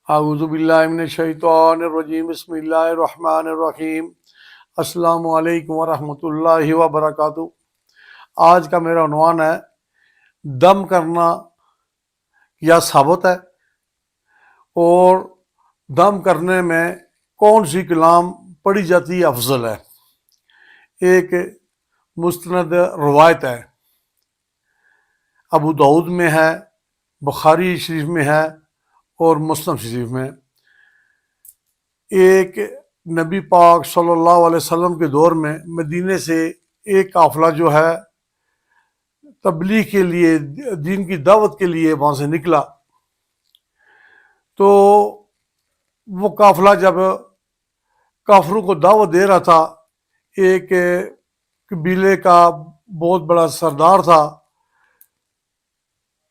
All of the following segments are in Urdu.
اعوذ باللہ من الشیطان الرجیم، بسم اللہ الرحمن الرحیم۔ السلام علیکم ورحمۃ اللہ وبرکاتہ۔ آج کا میرا عنوان ہے دم کرنا یا ثابت ہے، اور دم کرنے میں کون سی کلام پڑھی جاتی افضل ہے۔ ایک مستند روایت ہے، ابو داؤد میں ہے، بخاری شریف میں ہے اور مسلم شریف میں۔ ایک نبی پاک صلی اللہ علیہ وسلم کے دور میں مدینے سے ایک قافلہ جو ہے تبلیغ کے لیے، دین کی دعوت کے لیے وہاں سے نکلا، تو وہ قافلہ جب کافروں کو دعوت دے رہا تھا، ایک قبیلے کا بہت بڑا سردار تھا،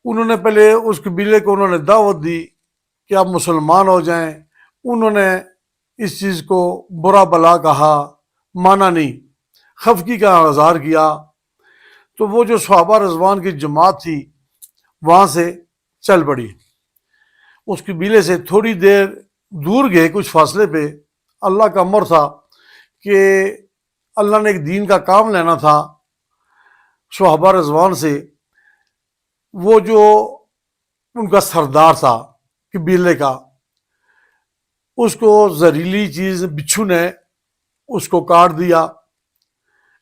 انہوں نے پہلے اس قبیلے کو انہوں نے دعوت دی کہ آپ مسلمان ہو جائیں۔ انہوں نے اس چیز کو برا بلا کہا، مانا نہیں، خفگی کا اظہار کیا۔ تو وہ جو صحابہ رضوان کی جماعت تھی وہاں سے چل پڑی، اس قبیلے سے تھوڑی دیر دور گئے، کچھ فاصلے پہ۔ اللہ کا امر تھا کہ اللہ نے ایک دین کا کام لینا تھا صحابہ رضوان سے۔ وہ جو ان کا سردار تھا قبیلے کا، اس کو زہریلی چیز بچھو نے اس کو کاٹ دیا۔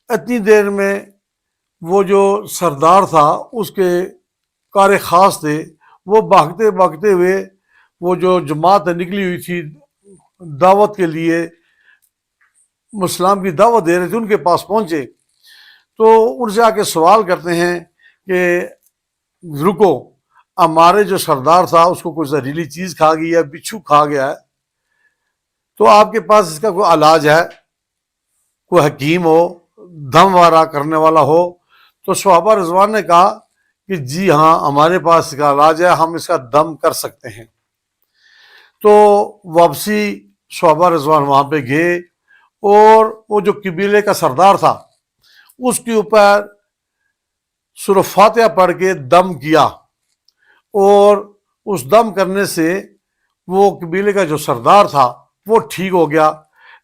اتنی دیر میں وہ جو سردار تھا، اس کے کار خاص تھے، وہ بھاگتے بھاگتے ہوئے وہ جو جماعت نکلی ہوئی تھی دعوت کے لیے، اسلام کی دعوت دے رہے تھے، ان کے پاس پہنچے تو ان سے آ کے سوال کرتے ہیں کہ رکو، ہمارے جو سردار تھا اس کو کوئی زہریلی چیز کھا گئی ہے، بچھو کھا گیا ہے، تو آپ کے پاس اس کا کوئی علاج ہے؟ کوئی حکیم ہو، دم وارا کرنے والا ہو؟ تو صحابہ رضوان نے کہا کہ جی ہاں، ہمارے پاس اس کا علاج ہے، ہم اس کا دم کر سکتے ہیں۔ تو واپسی صحابہ رضوان وہاں پہ گئے، اور وہ جو قبیلے کا سردار تھا اس کے اوپر سورہ فاتحہ پڑھ کے دم کیا، اور اس دم کرنے سے وہ قبیلے کا جو سردار تھا وہ ٹھیک ہو گیا۔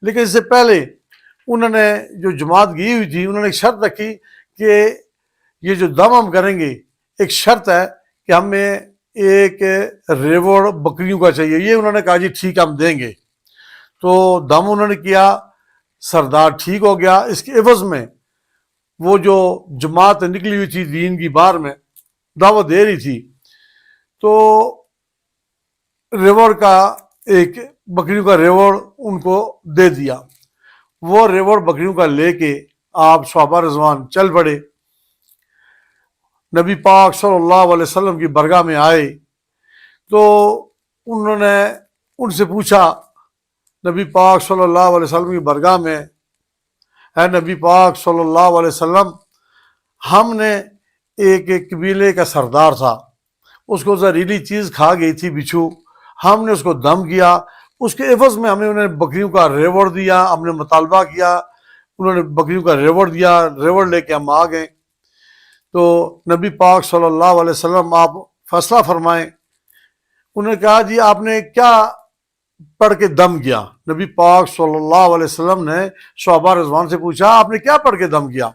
لیکن اس سے پہلے انہوں نے جو جماعت گئی ہوئی تھی، انہوں نے ایک شرط رکھی کہ یہ جو دم ہم کریں گے، ایک شرط ہے کہ ہمیں ایک ریوڑ بکریوں کا چاہیے۔ یہ انہوں نے کہا جی ٹھیک ہم دیں گے۔ تو دم انہوں نے کیا، سردار ٹھیک ہو گیا۔ اس کے عوض میں وہ جو جماعت نکلی ہوئی تھی دین کی بار میں دعوت دے رہی تھی، تو ریوڑ کا ایک بکریوں کا ریوڑ ان کو دے دیا۔ وہ ریوڑ بکریوں کا لے کے آپ صحابہ رضوان چل پڑے، نبی پاک صلی اللہ علیہ وسلم کی برگاہ میں آئے۔ تو انہوں نے ان سے پوچھا، نبی پاک صلی اللہ علیہ وسلم کی برگاہ میں، اے نبی پاک صلی اللہ علیہ وسلم، ہم نے ایک قبیلے کا سردار تھا، اس کو زہریلی چیز کھا گئی تھی بچھو، ہم نے اس کو دم کیا، اس کے عوض میں ہم نے انہیں بکریوں کا ریوڑ دیا، ہم نے مطالبہ کیا، انہوں نے بکریوں کا ریوڑ دیا، ریوڑ لے کے ہم آ گئے۔ تو نبی پاک صلی اللہ علیہ وسلم آپ فیصلہ فرمائیں۔ انہوں نے کہا جی آپ نے کیا پڑھ کے دم کیا؟ نبی پاک صلی اللہ علیہ وسلم نے صحابہ رضوان سے پوچھا آپ نے کیا پڑھ کے دم کیا؟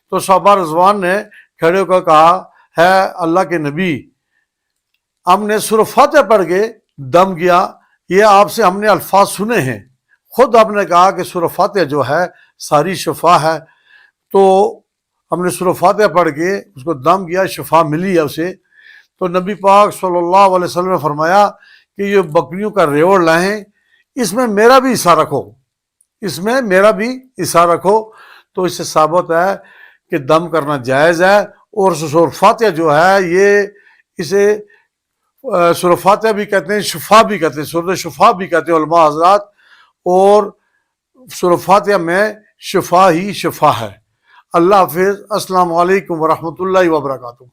تو صحابہ رضوان نے کھڑے ہو کر کہا، ہے اللہ کے نبی، ہم نے سورہ فاتحہ پڑھ کے دم کیا، یہ آپ سے ہم نے الفاظ سنے ہیں، خود آپ نے کہا کہ سورہ فاتحہ جو ہے ساری شفا ہے، تو ہم نے سورہ فاتحہ پڑھ کے اس کو دم کیا، شفا ملی ہے اسے۔ تو نبی پاک صلی اللہ علیہ وسلم نے فرمایا کہ یہ بکریوں کا ریوڑ لائیں، اس میں میرا بھی حصہ رکھو، اس میں میرا بھی حصہ رکھو۔ تو اس سے ثابت ہے کہ دم کرنا جائز ہے۔ اور سورہ فاتحہ جو ہے، یہ اسے سورہ فاتحہ بھی کہتے ہیں، شفا بھی کہتے ہیں، سورہ شفا بھی کہتے ہیں علماء حضرات، اور سورہ فاتحہ میں شفا ہی شفا ہے۔ اللہ حافظ، السلام علیکم ورحمۃ اللہ وبرکاتہ۔